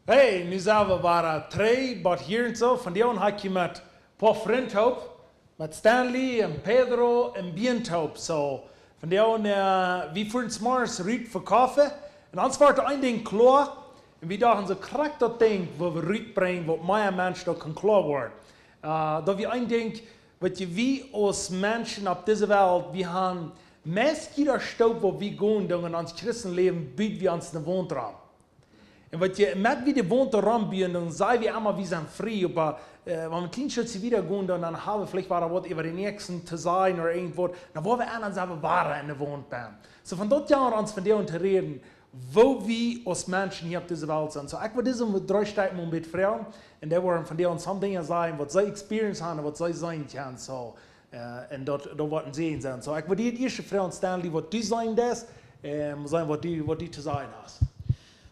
Hey, nu zijn we waren drie, maar hier en zo. Van die had ik met een paar vrienden op. Met Stanley en Pedro en Bientop. So, van die wie voeren s'morgens ruit voor koffie. En dan wordt er een ding klaar. En we dachten, zo krijgt dat ding waar we ruit brengen, wat meer mensen dat kan klaar worden. Dat we een ding, wat je wie als mensen op deze wereld, we hebben meest jeder stoot wat we gaan doen in ons christenleven, biedt we ons een woonraum. En wat je met wie de woonraum bieden, dan zijn we allemaal, we zijn vrij, aber wenn wir klein Schütze wieder gehen, dann haben wir vielleicht was über den nächsten zu sein oder irgendwo, dann wollen wir anderen selber waren in der Wohnbahn. So von dort Jahren uns von dem zu reden, wo wir als Menschen hier auf dieser Welt sind. So ich würde diese mit 3 Stunden mit Frauen, und die wollen von dem some Dinge sein, was sie experience haben, was sie sein können. So, und dort wollten sie sein. So ich würde die erste Frau Stanley, was die sein das, sein, was die zu sein hast.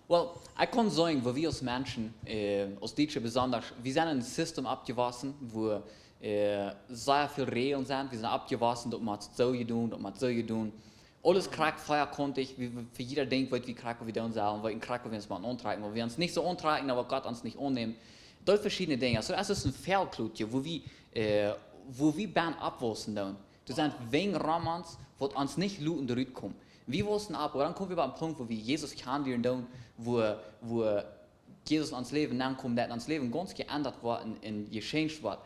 Well, ich kann sagen, wo wir als Menschen, als Deutsche besonders, wir sind in einem System abgewachsen, wo sehr viele Regeln sind. Wir sind abgewachsen, dass man so tun, dass man so tun. Alles kriegt feierkundig, wie für jeder denkt, wie kriegen wir uns sagen, wie kriegen wir uns mal antreiben, weil wir uns nicht so antreiben, aber Gott uns nicht annehmen. Dort verschiedene Dinge. Also das ist ein Fehlklutje, wo wir Band abwachsen. Das sind wegen Ramans, wo uns nicht luten durchkommen. Wir wussten ab, aber dann kommen wir bei einem Punkt, wo wir Jesus kennenlernen, wo Jesus in uns Leben ankommt, dass uns Leben ganz geändert wird und gechanged wird.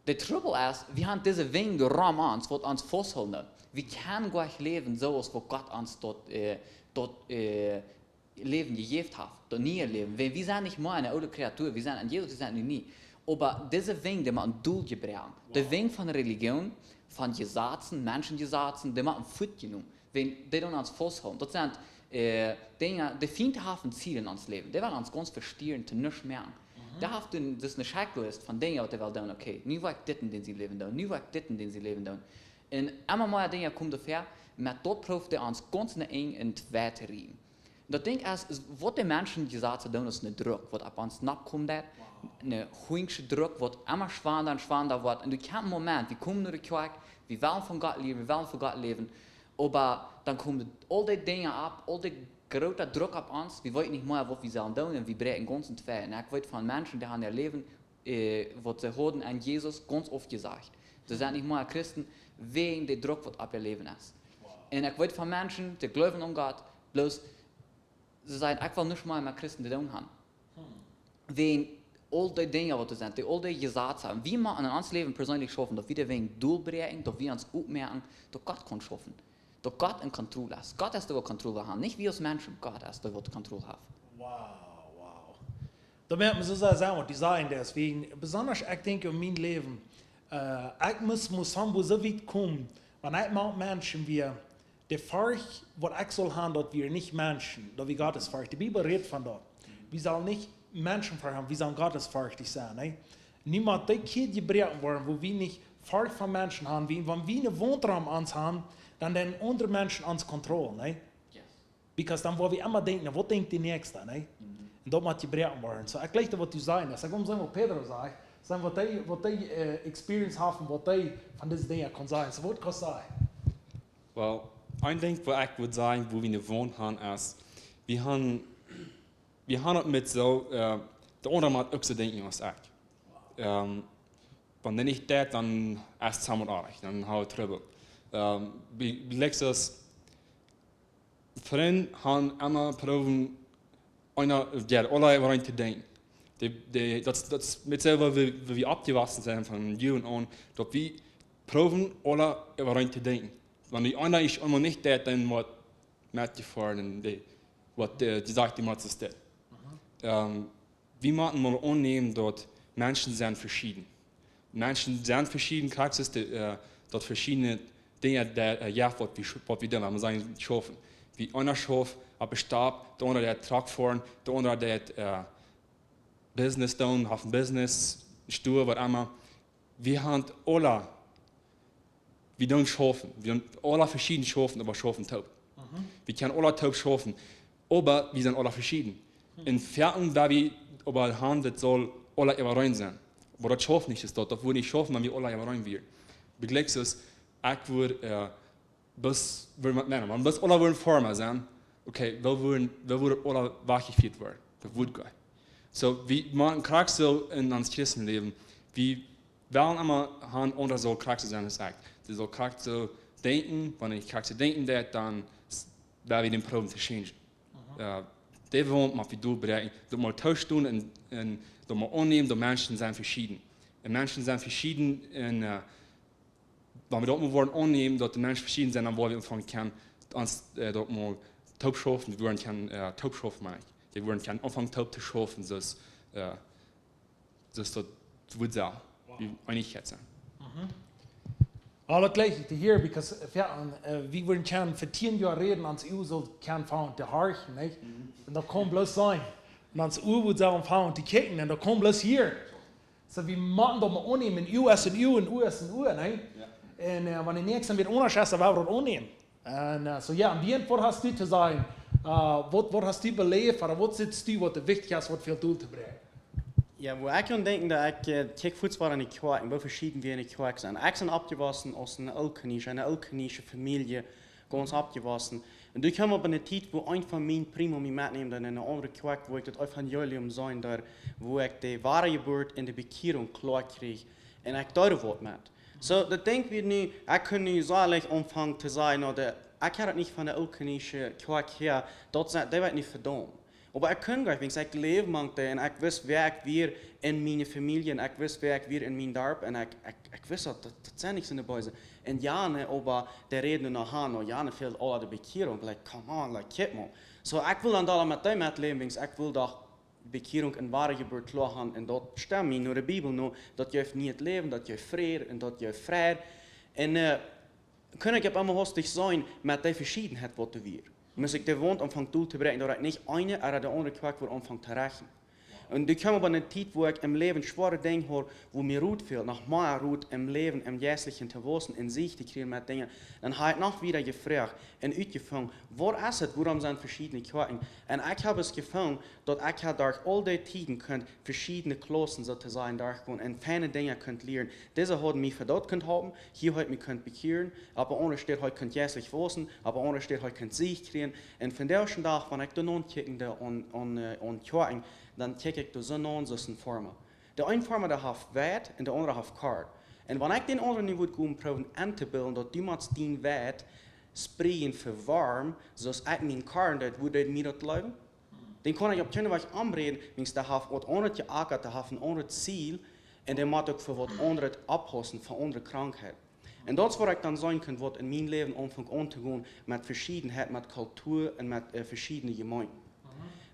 Der Trouble ist, wir haben diese wenige Rahmen, die uns festhalten. Wir können gar nicht leben, so als wo Gott uns dort Leben gegeben hat, dort nie leben. Wir sind nicht mehr eine alte Kreatur, wir sind an Jesus, wir sind nie. Aber diese Wing, die man ein Duel gebraucht, der Wing von Religion, von Gesetzen, Menschengesetzen, die man Foot genommen. Wenn die uns festhalten. Das sind Dinge, die Feinde haben Ziele in uns Leben. Die werden uns ganz verstehen, zu nichts merken. Da haben das eine Checklist von Dingen, die wir tun, okay, nu will ich das, den sie leben tun, nu will ich das, den sie leben tun. Und immer mehr Dinge kommen dafür, mit dort probt uns ganz eng in die Welt rein. Dat Ding ist, was die Menschen gesagt haben, ist ein Druck, was ab uns nachkommt, ein hoher Druck, was immer schwerer und schwerer wird. Und du kannst einen Moment, wir kommen nur die Kirche, wir wollen von Gott leben, wir wollen von Gott leben. Aber dann kommen all die Dinge ab, all die große Druck auf uns, wir wollen nicht mehr, was wir sollen tun, und wir brechen ganz in zwei. Und ich weiß von Menschen, die haben ihr Leben, was sie haben an Jesus ganz oft gesagt. Sie sind nicht mehr Christen, wegen dem Druck, was ab ihr Leben ist. Wow. Und ich weiß von Menschen, die glauben an Gott, bloß sie sagen, ich will nicht mehr mit Christen zu tun haben. Wegen all die Dinge, was sie sind, all die gesagt haben, wie man in unserem Leben persönlich schaffen, dass wir wegen durchbrechen, dass wir uns aufmerken, dass Gott kann schaffen. Dass Gott in Kontrolle ist. Gott ist der, der Kontrolle haben. Nicht wir als Menschen, Gott ist der, der Kontrolle hat. Wow. Da merkt man so sehr sagen, was die sagen deswegen. Besonders, ich denke, in meinem Leben, ich muss so weit kommen, wenn ich mit Menschen wir, die Furcht, was ich soll haben, dass wir nicht Menschen, dass wir Gottes Furcht. Die Bibel redet von dort. Wir sollen nicht Menschen haben, wir sollen Gottes Furcht sein. Ne? Niemand, die Kinder gebrochen worden, wo wir nicht Furcht von Menschen haben, wenn wir einen Wohnraum uns haben, dann den andere Menschen uns Kontrolle, ne? Yes. Because dann wollen wir immer denken, was denkt die Nächste, ne? Und das muss gebrochen werden. So, ich glaube, was du sagen, ich will sagen, was Pedro sagt, sagen, was die Experience haben, was die von diesen Dingen kann sein. So, was kann sein? Well, ein Ding, was ich würde sagen, wo wir gewohnt haben, ist, wir haben mit so, der andere hat auch so denken als ich. Wenn nicht das, dann ist es zusammen auch, dann haben wir Trouble. Lexus Freunde haben immer probiert, alle rein zu denken. Das mit selber, wie wir abgewachsen sind von Jugend an, dass wir probieren, alle rein zu denken. Wenn die einer ist immer nicht das, dann wird mitgefahren, die sagt, die muss es das. Wir müssen mal annehmen, dass Menschen sind verschieden. Menschen sind verschieden, Charaktere, dass verschiedene Dinge, die was wir tun, wir sagen, schaffen. Wie einer schafft, aber Stab, der andere der Truck fahren, der andere der Business tun, hat ein Business, Stuhl, was immer. Wir haben alle, wir tun schaffen. Wir haben alle verschieden schaffen, aber schaffen taub. Wir können alle taub schaffen, aber wir sind alle verschieden. In Ferien, da wir aber haben, das soll alle immer rein sein. Aber das schafft nicht, das würde nicht schaffen, wenn wir alle immer rein wären. Begleitet es, ich würde, bis alle wollen Farmer sein, okay, wir würden alle wachgeführt werden. Das würde gehen. So, wie man krijgt so in ons Christenleben, wie wollen immer haben oder so krijgt zu sein sagt. Sie so krijgt so denken, wenn ich krijgt zu denken, dann werden wir den Problem zu changen. Die wohnt mal wie du bereiken, du mal tausch tun und du mal annehmen, die Menschen sind verschieden. Und Menschen sind verschieden und wenn wir dort mal wollen annehmen, dass die Menschen verschieden sind, dann wollen wir anfangen können, uns dort mal taub schaffen, wir wollen können taub schaffen machen. Die wollen können anfangen taub zu schaffen, das wird so, wie Einigkeit sein. Alle gleich hier, because wir wollen können für 10 Jahre reden, ans EU soll kann fahren der Harch, nicht? Und da kommt bloß sein. Und ans EU wird sagen fahren die Kicken, und da kommt bloß hier. So wir machen doch mal annehmen, in US und EU und US und EU, nicht? Und wenn die nächsten wird unterschätzen, werden wir das annehmen. Und so ja, am Ende, was hast du zu sagen? Was hast du belebt, oder was sitzt du, was wichtig ist, was viel Doel zu bringen? Ja, wo ik aan denk dat ik kijk in de kerk en hoe verschieden we in de kerk zijn. Ik ben opgewassen als een Elkenische familie, ganz opgewassen. En toen kwam op een tijd wo een van mijn primo mij metneemt in een andere kerk, wo ik het evangelium zijn daar, wo ik de ware geboorte en de bekering klaar kreeg. En ik daar wat met. So, dat denk ik nu, ik kan nu zalig omvangen te zijn, ik heb het niet van de Elkenische kerk her, dat wordt niet verdammt. Aber ich kann gar nicht, ich lebe manchmal und ich weiß, wer ich wir in meiner Familie und ich weiß, wer ich wir in meinem Dorf und ich weiß, das sind nicht so eine Beise. Und Jane, aber der Reden nach Han und Jane fehlt alle der Bekehrung, like, come on, like, kick mal. So, ich will dann alle mit dem leben, ich will doch Bekehrung in wahre Geburt klar haben und dort stimmt mir nur die Bibel nur, dass je nicht leben, dass je Friede und dass je Friede. Und kann ich immer hostig sein mit der Verschiedenheit, was wir. Muss ik de woont omvang doel te bereiken, dat ik niet eine oder de andere kwak voor omvang te reichen. Und ich komme bei einer Zeit, wo ich im Leben schwere Dinge habe, wo mir Ruhe fehlt, nach mehr Ruhe im Leben, im Jährlichen zu wissen, in sich zu kriegen mit Dingen. Dann habe ich noch wieder gefragt und ausgefangen, was ist es, warum sind verschiedene Kirchen? Und ich habe es gefunden, dass ich durch all die Tiden verschiedene Klassen sozusagen durchgehen und feine Dinge lernen. Diese haben mich für dort haben, hier heute mich bekehren, aber ohne steht heute jährlich wissen, aber ohne steht heute sich kriegen. Und von der ersten Tag, wenn ich da nun kicken und Kirchen, dann kijk ik zo naar zo'n vormen. De een vorm der heeft wet en de andere heeft kaart. En wanneer ik den andere nu wil gaan proberen aan te beelden, dat iemand die wet spreken verwarm, zoals ik mijn kaart dat would het niet dat luiden. Dan kan ik op het wat aanbrengen, want dat heeft wat andere geakkerd, dat heeft een ander ziel, en dan moet ook voor wat andere oplossen, voor andere krankheid. En dat is wat ik dan zeggen kan, wat in mijn leven omvangt aan te gaan met verschiedenheid, met cultuur en met verschillende gemeenten.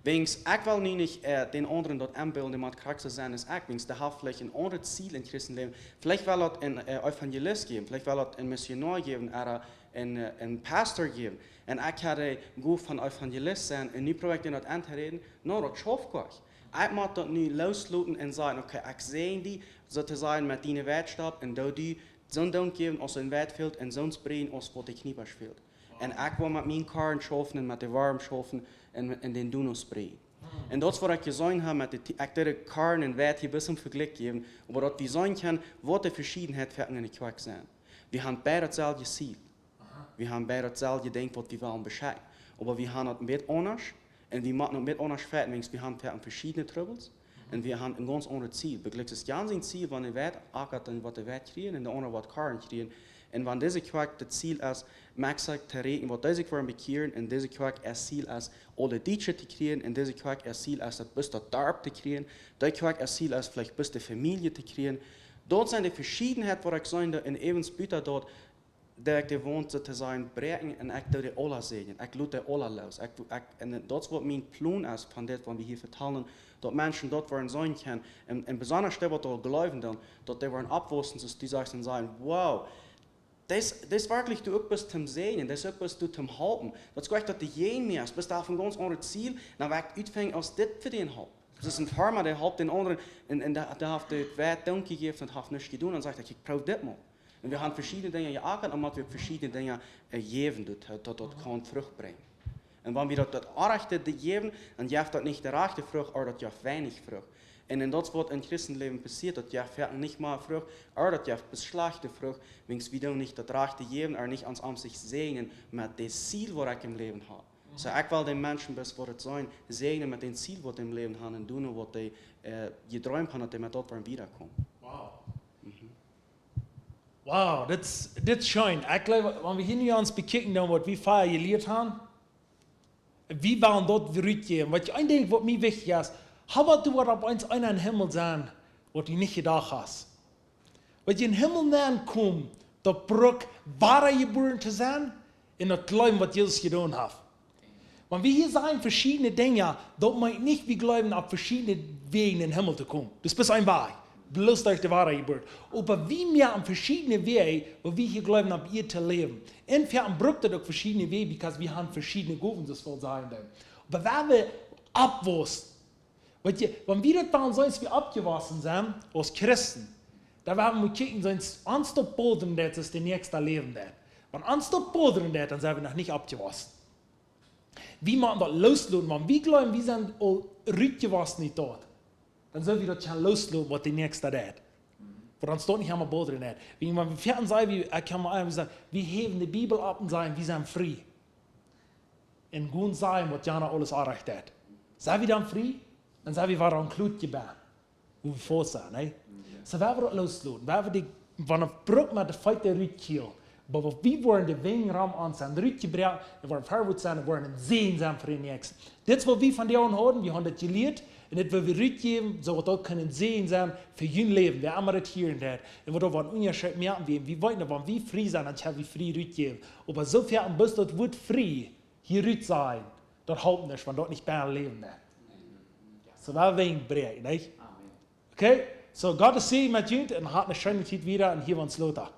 Wings, ik wil nu niet den anderen dat aanbeelden, maar het karakter zijn is ik. Wings, daar heeft vielleicht een ander ziel in het christenleven. Vielleicht wil het een evangelist geven, vielleicht wil het een missionair geven, of een pastor geven. En ik ga de goed van evangelist zijn, en nu probeer ik dat aan te reden. Nou, dat schafft ik. Ik moet dat nu loslaten en zeggen, oké, ik zie die, sozusagen met die wedstrijd, en dat die zo'n dank geven als een wedveld, en zo'n spreken als wat de kniepers speelt. En ik wil met mijn kar schaffen en met de warm schaffen en den Duno spreken. En dat is wat ik gezegd heb, met ik de kar en wet hier best een vergelijk geven, maar dat we zeggen kunnen wat de verscheidenheid in de kerk zijn. We hebben beide hetzelfde ziel. We hebben beide hetzelfde denk wat we willen bescheiden. Maar we hebben het een beetje anders en we moeten het een beetje anders verder, want we hebben verschillende troubles en we hebben een ganz ander ziel. Begrijp is ganz een ziel van de wet, akkert en wat de wet krijgen en de andere wat kar krijgen. En wanneer deze kerk het ziel is, maakt te rekenen wat deze kerk bekeren en deze kerk het ziel is alle dietje te krijgen en deze kerk het ziel is dat bis dat dorp te krijgen, deze kerk het ziel is vielleicht bis de familie te krijgen. Dat zijn de verscheidenheid wat ik zei in Evensbuiten dat ik de woont te zijn Brejken en ik doe de alle zeggen, ik laat de alle los. En dat is wat mijn plan is van dit wat we hier vertellen, dat mensen dat worden zijn kunnen en besonders dat wat al geloven dan, dat die worden opwassen, dus die zeggen, wow. Das wirklich du etwas zum Sehen, das etwas du zum Halten. Das ist gleich, dass du jeden mehr hast, bis da auf ein ganz anderes Ziel, dann wird utfängt aus das für den Halt. Das ist ein Farmer, der hat den anderen, und der hat die Wert Dank gegeben und hat nichts getan und sagt, ich probiere das mal. Und wir haben verschiedene Dinge geackert, und wir verschiedene Dinge geben, dass das kann Frucht bringen. Und wenn wir das Rechte geben, dann gibt das nicht die rechte Frucht, aber das gibt wenig Frucht. En in dat wat in het christenleven passiert, dat je verder niet maar vrucht, maar dat je beslaagde vrucht, wens we doen niet dat rechte geven, er niet ans am zich zegenen met de ziel wat ik im Leben habe. So, ich will den Menschen bis vor es sein, segnen mit dem Ziel, was sie im Leben haben und tun, was sie geträumt haben, dass sie mit dort wiederkommen. Wow. Wow, that's schön. Ich glaube, wenn wir hier uns bekicken, was wir vorher gelehrt haben, wie waren dort zurückgehen. Was ich denke, was mir wichtig ist, haben du auf uns einer im Himmel sein, was du nicht gedacht hast. Wenn du in den Himmel näher kommst, da braucht wahre geboren zu sein, in das Glauben, was Jesus getan hat. Wenn wir hier sagen verschiedene Dinge, das meint nicht, wir glauben auf verschiedene Wegen in den Himmel zu kommen. Das ist ein Weg. Bloß durch die wahre Geburt. Aber wie mehr an verschiedene Wege, wo wir hier glauben, ab ihr zu leben. Entfernen braucht es auch verschiedene Wege, weil wir haben verschiedene Gruppen, das soll sein. Aber wenn wir abwussten, wenn wir das waren, sonst wir abgewaschen sind, als Christen, da werden wir gucken, sonst uns der Boden, das ist der nächste Leben. Wenn uns der Boden, dann sind wir noch nicht abgewaschen. Wie man das loslassen, wenn wir glauben, wir sind rückgewaschen nicht dort. Dann sollen wir das schon loslassen, was die nächste hat. Wo uns dort nicht einmal Boden hat. Wenn wir fertig sein, wie kann man einfach sagen, wir heben die Bibel ab und sagen, wir sind frei. In gut sein, was Jana alles erreicht hat. Sind wir dann frei? Dann sind wir wieder an Klut gebaut. Wo wir vor sind, ne? So werden wir das loslassen. Wenn wir Brück mit der Feit der Rückkehr, aber wir wollen den Wingraum an sein Rückgebracht, wir wollen verwirrt sein, wir wollen Sehen sein für den Nächsten. Das, was wir von dir haben, wir haben das gelehrt, und das, was wir rückgeben, so wir dort können Sehen sein für ihr Leben, wer immer das hier und das. Und wir da wollen Unterschied merken, wir wollen, wenn wir frei sein, dann können wir frei rückgeben. Aber sofern bis dort wird frei, hier rück sein, dort halten nicht, wenn dort nicht mehr leben wird. So, wir wollen Brejken, nicht? Okay? So, Gottes Segen mit euch und hat eine schöne Zeit wieder und hier uns Lothar.